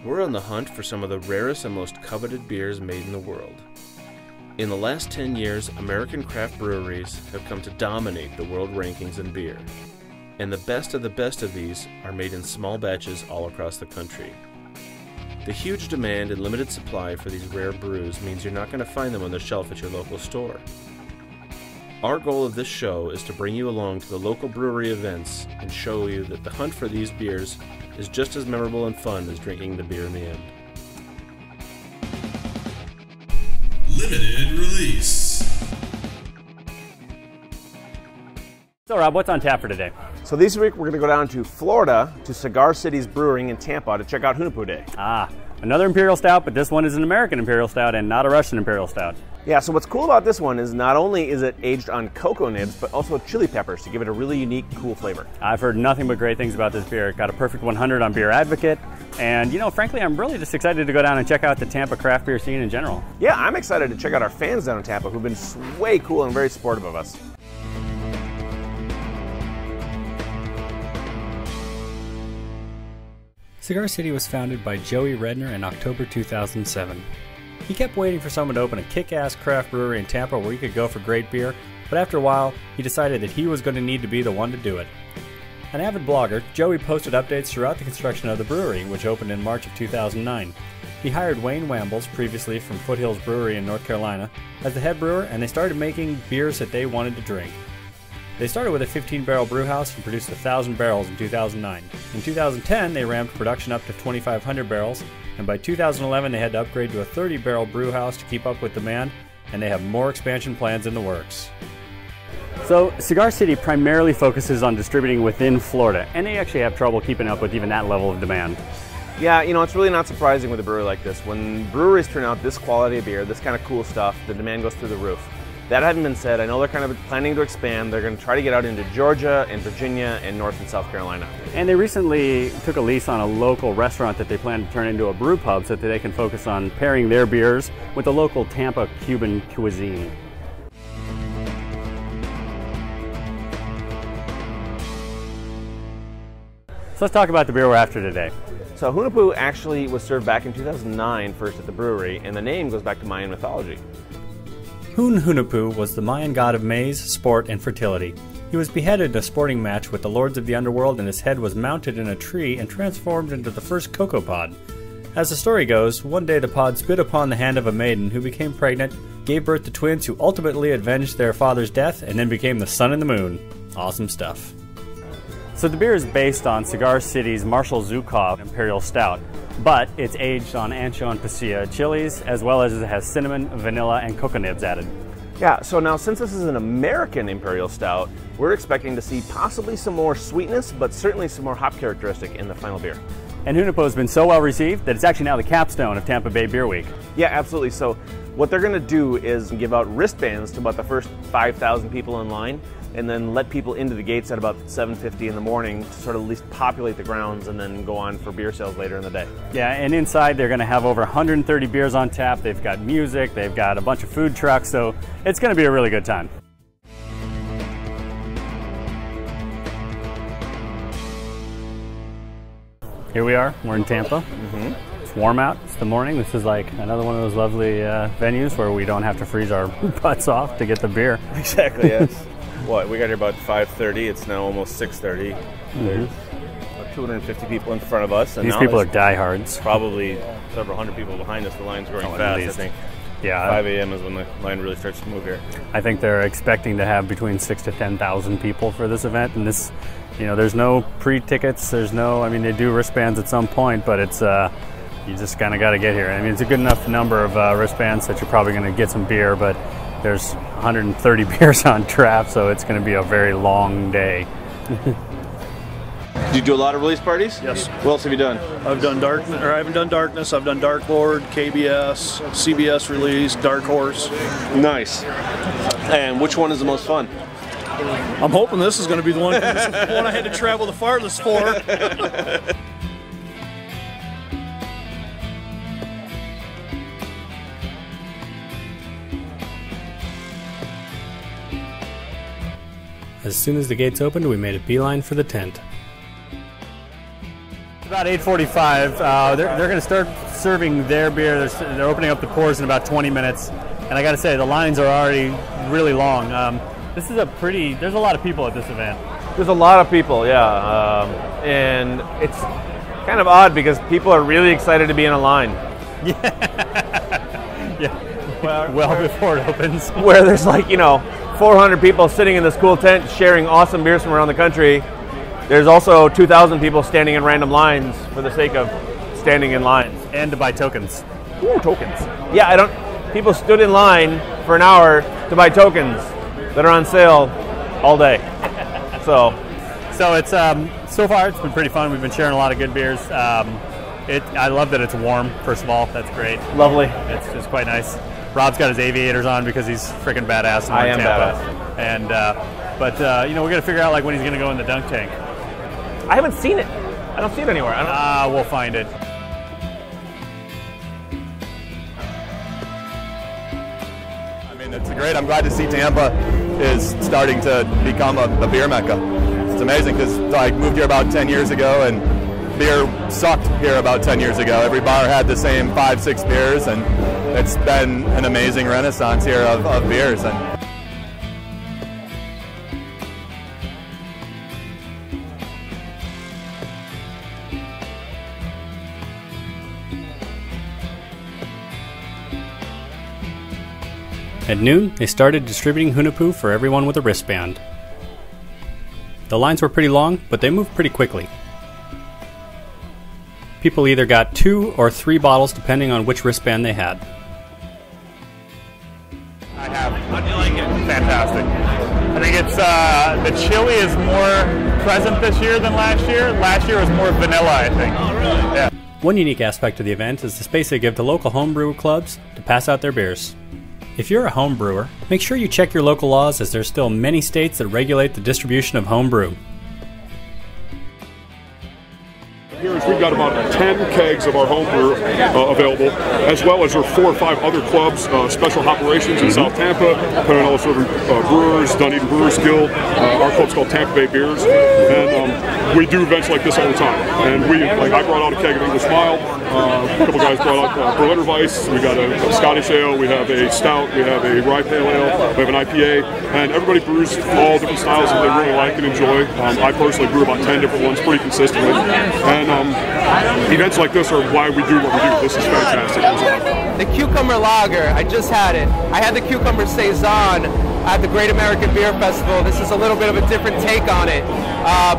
We're on the hunt for some of the rarest and most coveted beers made in the world. In the last 10 years, American craft breweries have come to dominate the world rankings in beer. And the best of these are made in small batches all across the country. The huge demand and limited supply for these rare brews means you're not going to find them on the shelf at your local store. Our goal of this show is to bring you along to the local brewery events and show you that the hunt for these beers is just as memorable and fun as drinking the beer in the end. Limited release. So Rob, what's on tap for today? So this week we're going to go down to Florida to Cigar City's Brewing in Tampa to check out Hunahpu Day. Another Imperial Stout, but this one is an American Imperial Stout and not a Russian Imperial Stout. Yeah, so what's cool about this one is not only is it aged on cocoa nibs, but also chili peppers to give it a really unique, cool flavor. I've heard nothing but great things about this beer. It got a perfect 100 on Beer Advocate. And, you know, frankly, I'm really just excited to go down and check out the Tampa craft beer scene in general. Yeah, I'm excited to check out our fans down in Tampa who've been way cool and very supportive of us. Cigar City was founded by Joey Redner in October 2007. He kept waiting for someone to open a kick-ass craft brewery in Tampa where you could go for great beer, but after a while, he decided that he was going to need to be the one to do it. An avid blogger, Joey posted updates throughout the construction of the brewery, which opened in March of 2009. He hired Wayne Wambles, previously from Foothills Brewery in North Carolina, as the head brewer, and they started making beers that they wanted to drink. They started with a 15-barrel brewhouse and produced 1,000 barrels in 2009. In 2010, they ramped production up to 2,500 barrels, and by 2011 they had to upgrade to a 30-barrel brewhouse to keep up with demand, and they have more expansion plans in the works. So Cigar City primarily focuses on distributing within Florida, and they actually have trouble keeping up with even that level of demand. Yeah, you know, it's really not surprising with a brewery like this. When breweries turn out this quality of beer, this kind of cool stuff, the demand goes through the roof. That having been said, I know they're kind of planning to expand. They're going to try to get out into Georgia and Virginia and North and South Carolina. And they recently took a lease on a local restaurant that they plan to turn into a brew pub so that they can focus on pairing their beers with the local Tampa Cuban cuisine. So let's talk about the beer we're after today. So Hunahpu actually was served back in 2009 first at the brewery, and the name goes back to Mayan mythology. Hunahpu was the Mayan god of maize, sport, and fertility. He was beheaded in a sporting match with the lords of the underworld, and his head was mounted in a tree and transformed into the first cocoa pod. As the story goes, one day the pod spit upon the hand of a maiden who became pregnant, gave birth to twins who ultimately avenged their father's death, and then became the sun and the moon. Awesome stuff. So the beer is based on Cigar City's Marshall Zukov Imperial Stout, but it's aged on ancho and pasilla chilies, as well as it has cinnamon, vanilla, and cocoa nibs added. Yeah, so now since this is an American Imperial Stout, we're expecting to see possibly some more sweetness, but certainly some more hop characteristic in the final beer. And Hunahpu has been so well received that it's actually now the capstone of Tampa Bay Beer Week. Yeah, absolutely. So what they're going to do is give out wristbands to about the first 5,000 people in line, and then let people into the gates at about 7:50 in the morning to sort of at least populate the grounds and then go on for beer sales later in the day. Yeah, and inside they're going to have over 130 beers on tap. They've got music, they've got a bunch of food trucks, so it's going to be a really good time. Here we are, we're in Tampa. It's warm out, it's the morning. This is like another one of those lovely venues where we don't have to freeze our butts off to get the beer. Exactly, yes. What, we got here about 5:30, it's now almost 6:30. There's about 250 people in front of us. And these people are diehards. Probably several hundred people behind us. The line's growing fast, I think. Yeah. 5 a.m. is when the line really starts to move here. I think they're expecting to have between 6,000 to 10,000 people for this event, and this, you know, there's no pre-tickets, there's no, I mean, they do wristbands at some point, but it's, you just kind of got to get here. I mean, it's a good enough number of wristbands that you're probably going to get some beer, but there's 130 beers on draft, so it's going to be a very long day. Do you do a lot of release parties? Yes. What else have you done? I've done Darkness, or I haven't done Darkness. I've done Dark Lord, KBS, CBS release, Dark Horse. Nice. And which one is the most fun? I'm hoping this is going to be the one I had to travel the farthest for. As soon as the gates opened, we made a beeline for the tent. about 8:45. They're going to start serving their beer. They're opening up the pours in about 20 minutes. And I got to say, the lines are already really long. There's a lot of people at this event. There's a lot of people, yeah. And it's kind of odd because people are really excited to be in a line. Yeah. Well before it opens. Where there's 400 people sitting in this cool tent sharing awesome beers from around the country. There's also 2,000 people standing in random lines for the sake of standing in lines. And to buy tokens. Ooh, tokens. Yeah, people stood in line for an hour to buy tokens that are on sale all day. So it's so far it's been pretty fun. We've been sharing a lot of good beers. I love that it's warm, first of all. That's great. Lovely. It's just quite nice. Rob's got his aviators on because he's freaking badass. I am Tampa. And we're gonna figure out when he's gonna go in the dunk tank. I haven't seen it. I don't see it anywhere. We'll find it. I mean, it's great. I'm glad to see Tampa is starting to become a beer mecca. It's amazing because I moved here about 10 years ago and beer sucked here about 10 years ago. Every bar had the same 5-6 beers, and it's been an amazing renaissance here of beers. And At noon, they started distributing Hunahpu for everyone with a wristband. The lines were pretty long, but they moved pretty quickly. People either got 2 or 3 bottles depending on which wristband they had. I have. How do you like it? Fantastic. I think it's the chili is more present this year than last year. Last year was more vanilla, I think. Oh, really? Yeah. One unique aspect of the event is the space they give to local homebrew clubs to pass out their beers. If you're a home brewer, make sure you check your local laws, as there's still many states that regulate the distribution of home brew. Here is we've got about 10 kegs of our home brew available, as well as there are 4 or 5 other clubs, special operations in South Tampa, Pensacola Serving Brewers, Dunedin Brewers Guild. Our club's called Tampa Bay Beers, and we do events like this all the time. And I brought out a keg of English Mild. A couple guys brought out Berliner Weiss. We got a Scottish Ale. We have a Stout. We have a Rye Pale Ale. We have an IPA, and everybody brews all different styles that they really like and enjoy. I personally brew about 10 different ones pretty consistently, and events like this are why we do what we do. This is fantastic. The cucumber lager, I just had it. I had the cucumber saison at the Great American Beer Festival. This is a little bit of a different take on it,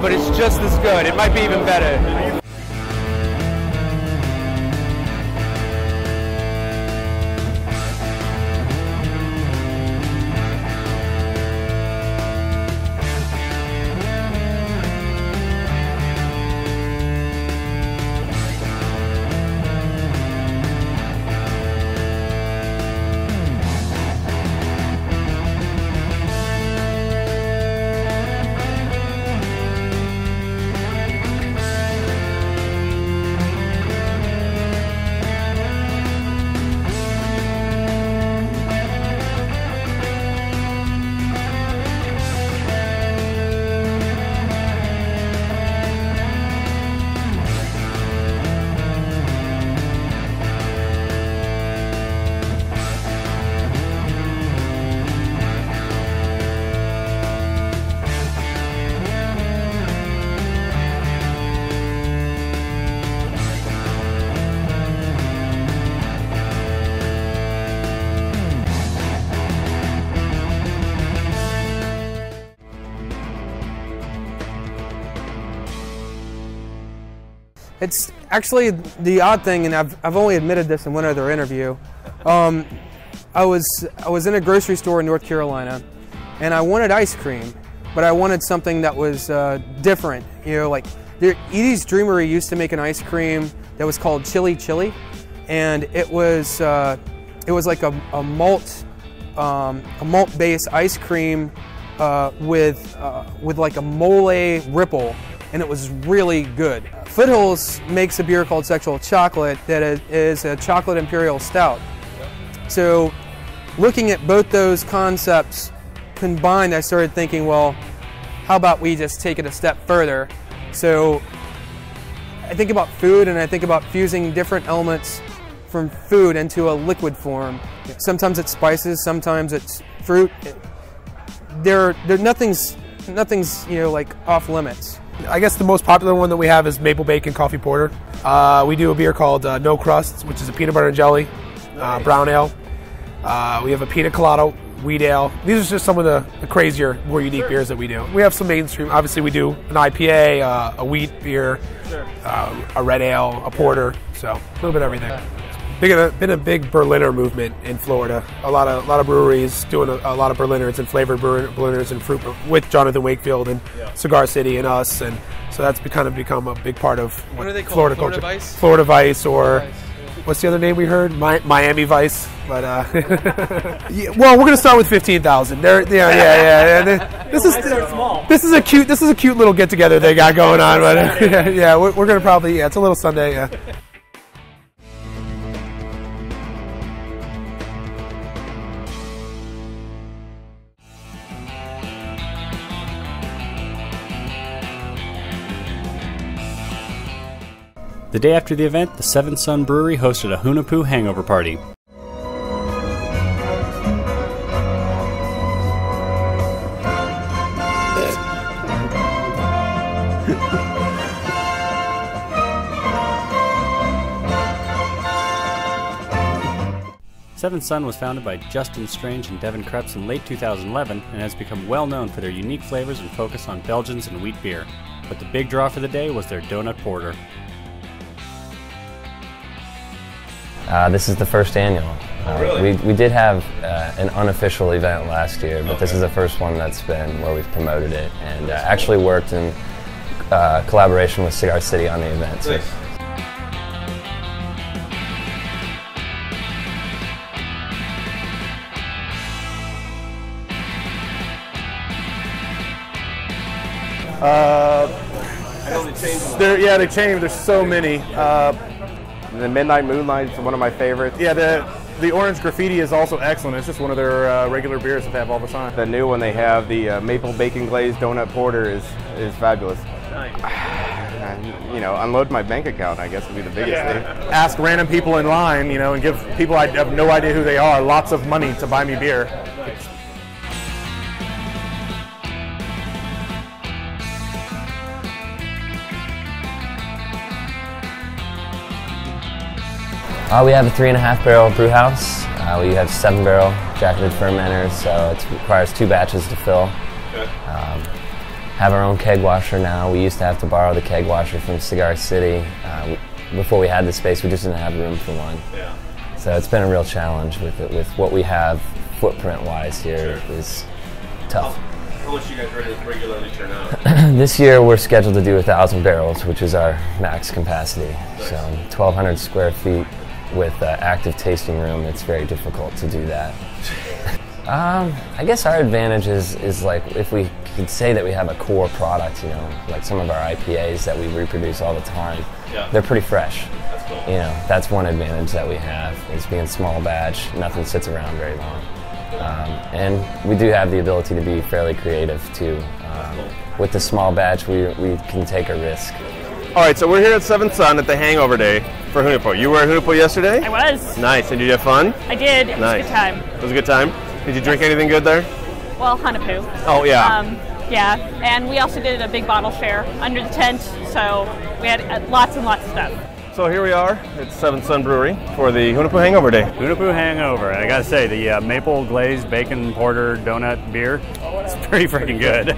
but it's just as good. It might be even better. It's actually the odd thing, and I've only admitted this in one other interview. I was in a grocery store in North Carolina, and I wanted ice cream, but I wanted something that was different. Like Edie's Dreamery used to make an ice cream that was called Chili Chili, and it was like a malt-based ice cream with like a mole ripple, and it was really good. Foothills makes a beer called Sexual Chocolate that is a chocolate imperial stout. So looking at both those concepts combined, I started thinking, well, how about we just take it a step further? So I think about food, and I think about fusing different elements from food into a liquid form. Sometimes it's spices, sometimes it's fruit. Nothing's like off limits. I guess the most popular one that we have is maple bacon coffee porter. We do a beer called No Crust, which is a peanut butter and jelly brown ale. We have a pina colada wheat ale. These are just some of the crazier, more unique beers that we do. We have some mainstream. Obviously, we do an IPA, a wheat beer, a red ale, a porter. So a little bit of everything. Been a big Berliner movement in Florida. A lot of breweries doing a lot of Berliners and flavored Berliners and fruit with Jonathan Wakefield and Cigar City and us, and so that's kind of become a big part of what are they called? Florida Florida culture. Vice? Florida Vice, or what's the other name we heard? Miami Vice. But yeah, well, we're gonna start with 15,000. This is a cute little get together they got going on. But yeah, we're gonna probably it's a little Sunday. Yeah. The day after the event, the Seventh Son Brewery hosted a Hunahpu hangover party. Seventh Son was founded by Justin Strange and Devin Krebs in late 2011 and has become well known for their unique flavors and focus on Belgians and wheat beer. But the big draw for the day was their donut porter. This is the first annual. Really? We did have an unofficial event last year, but this is the first one that's been where we've promoted it and actually worked in collaboration with Cigar City on the event. So. Nice. I know they changed. Yeah, they changed. There's so many. The Midnight Moonlight is one of my favorites. Yeah, the Orange Graffiti is also excellent. It's just one of their regular beers that they have all the time. The new one they have, the Maple Bacon Glazed Donut Porter, is fabulous. Nice. You know, unload my bank account, I guess, would be the biggest thing. Ask random people in line, and give people I have no idea who they are lots of money to buy me beer. We have a 3.5 barrel brew house. We have 7 barrel jacketed fermenters, so it requires 2 batches to fill. Have our own keg washer now. We used to have to borrow the keg washer from Cigar City. Before we had the space, we just didn't have room for one. Yeah. So it's been a real challenge with what we have footprint-wise here is tough. How much you guys regularly turn out? This year we're scheduled to do 1,000 barrels, which is our max capacity. Nice. So 1,200 square feet. With active tasting room, it's very difficult to do that. I guess our advantage is like if we could say that we have a core product, like some of our IPAs that we reproduce all the time. Yeah. They're pretty fresh. That's cool. That's one advantage that we have is being small batch. Nothing sits around very long, and we do have the ability to be fairly creative too. With the small batch, we can take a risk. All right, so we're here at Seventh Son at the Hangover Day for Hunahpu. You were at Hunahpu yesterday? I was. Nice. And did you have fun? I did. It was a good time. It was a good time? Did you drink anything good there? Well, Hunahpu. Oh, yeah. Yeah, and we also did a big bottle share under the tent, so we had lots and lots of stuff. So here we are at Seventh Son Brewery for the Hunahpu Hangover Day. Hunahpu Hangover. I gotta say, the maple glazed bacon porter donut beer, it's pretty freaking good.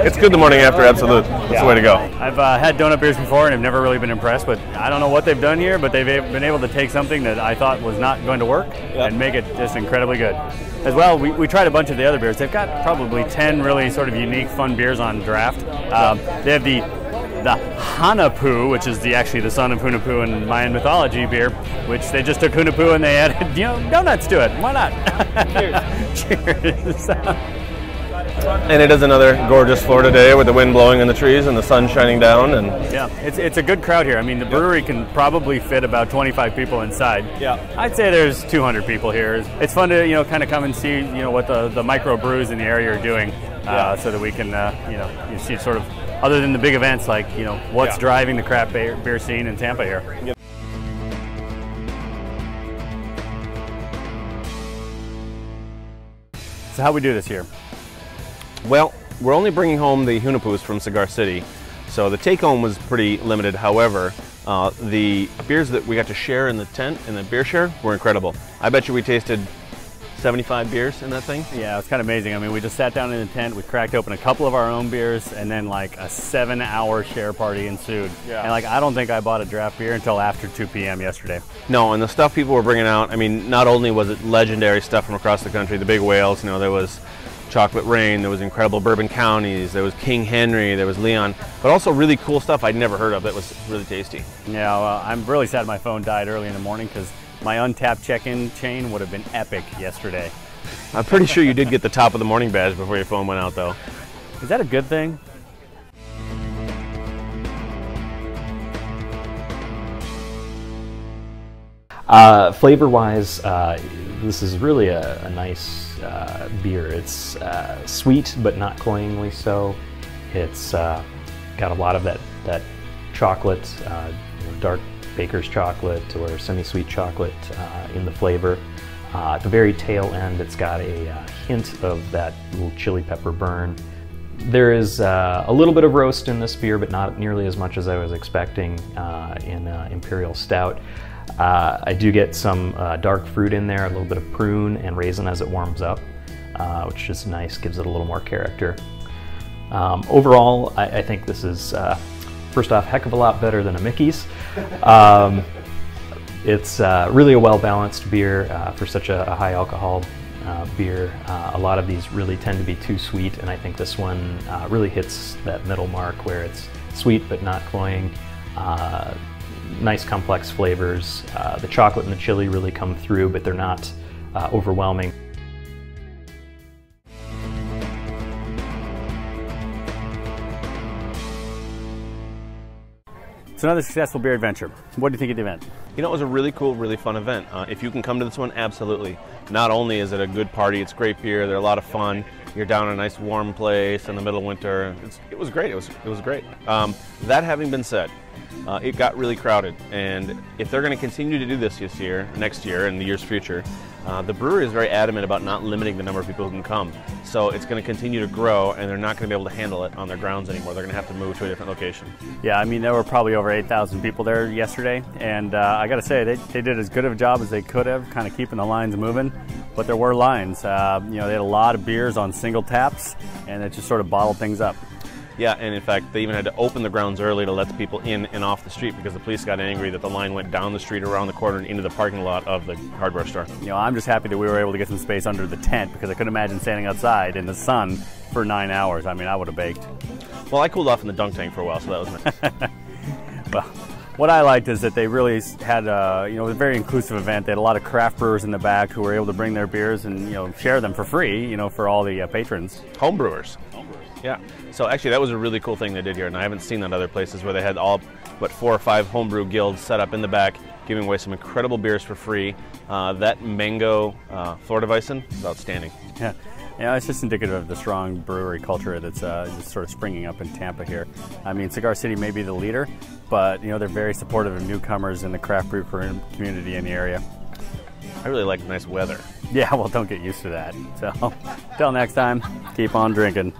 It's good the morning after Absolute. That's the way to go. I've had donut beers before and I've never really been impressed, but I don't know what they've done here, but they've been able to take something that I thought was not going to work and make it just incredibly good. As well, we tried a bunch of the other beers. They've got probably 10 really sort of unique, fun beers on draft. They have the Hunahpu, which is actually the son of Hunahpu in Mayan mythology beer, which they just took Hunahpu and they added donuts to it. Why not? Cheers. And it is another gorgeous Florida day with the wind blowing in the trees and the sun shining down. And yeah, it's a good crowd here. I mean, the brewery can probably fit about 25 people inside. Yeah, I'd say there's 200 people here. It's fun to kind of come and see what the micro brews in the area are doing, so that we can you see sort of other than the big events, like, you know, what's driving the craft beer scene in Tampa here. Yep. So how we do this here? Well, we're only bringing home the Hunahpus from Cigar City, so the take-home was pretty limited. However, the beers that we got to share in the tent, in the beer share, were incredible. I bet you we tasted 75 beers in that thing. Yeah, it's kind of amazing. I mean, we just sat down in the tent, we cracked open a couple of our own beers, and then like a 7-hour share party ensued. Yeah. And like, I don't think I bought a draft beer until after 2 p.m. yesterday. No, and the stuff people were bringing out, I mean, not only was it legendary stuff from across the country, the big whales, you know, there was Chocolate Rain, there was incredible Bourbon Counties, there was King Henry, there was Leon, but also really cool stuff I'd never heard of that was really tasty. Yeah, well, I'm really sad my phone died early in the morning because my untapped check-in chain would have been epic yesterday. I'm pretty sure you did get the top of the morning badge before your phone went out, though. Is that a good thing? Flavor-wise, this is really a nice beer. It's sweet, but not cloyingly so. It's got a lot of that chocolate, dark baker's chocolate or semi-sweet chocolate in the flavor. At the very tail end, it's got a hint of that little chili pepper burn. There is a little bit of roast in this beer, but not nearly as much as I was expecting in Imperial Stout. I do get some dark fruit in there, a little bit of prune and raisin as it warms up, which is nice, gives it a little more character. Overall, I think this is, first off, heck of a lot better than a Mickey's. It's really a well-balanced beer for such a high alcohol beer. A lot of these really tend to be too sweet, and I think this one really hits that middle mark where it's sweet but not cloying. Nice complex flavors. The chocolate and the chili really come through, but they're not overwhelming. It's another successful beer adventure. What do you think of the event? You know, it was a really cool, really fun event. If you can come to this one, absolutely. Not only is it a good party, it's great beer, they're a lot of fun. You're down in a nice warm place in the middle of winter. It was great, it was great. That having been said, it got really crowded, and if they're going to continue to do this next year, and the years future, the brewery is very adamant about not limiting the number of people who can come. So it's going to continue to grow, and they're not going to be able to handle it on their grounds anymore. They're going to have to move to a different location. Yeah, I mean, there were probably over 8,000 people there yesterday, and I got to say, they did as good of a job as they could have, kind of keeping the lines moving, but there were lines. You know, they had a lot of beers on single taps, and it just sort of bottled things up. Yeah, and in fact, they even had to open the grounds early to let the people in and off the street because the police got angry that the line went down the street, around the corner, and into the parking lot of the hardware store. You know, I'm just happy that we were able to get some space under the tent because I couldn't imagine standing outside in the sun for 9 hours. I mean, I would have baked. Well, I cooled off in the dunk tank for a while, so that was nice. Well, what I liked is that they really had you know, a very inclusive event. They had a lot of craft brewers in the back who were able to bring their beers and, you know, share them for free, you know, for all the patrons. Home brewers. Yeah, so actually that was a really cool thing they did here, and I haven't seen that other places where they had all but 4 or 5 homebrew guilds set up in the back, giving away some incredible beers for free. That mango Florida Weissen is outstanding. Yeah. Yeah, it's just indicative of the strong brewery culture that's just sort of springing up in Tampa here. I mean, Cigar City may be the leader, but you know, they're very supportive of newcomers in the craft brew community in the area. I really like nice weather. Yeah, well, don't get used to that. So, till next time, keep on drinking.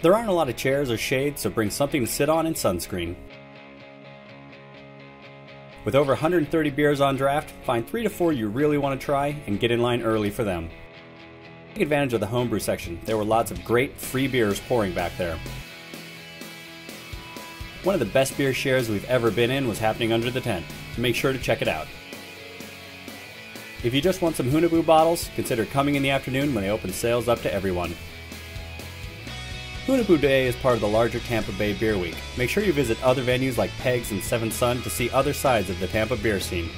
There aren't a lot of chairs or shade, so bring something to sit on and sunscreen. With over 130 beers on draft, find 3 to 4 you really want to try and get in line early for them. Take advantage of the homebrew section. There were lots of great free beers pouring back there. One of the best beer shares we've ever been in was happening under the tent. Make sure to check it out. If you just want some Hunahpu bottles, consider coming in the afternoon when they open sales up to everyone. Hunahpu Day is part of the larger Tampa Bay Beer Week. Make sure you visit other venues like Pegs and Seven Sun to see other sides of the Tampa beer scene.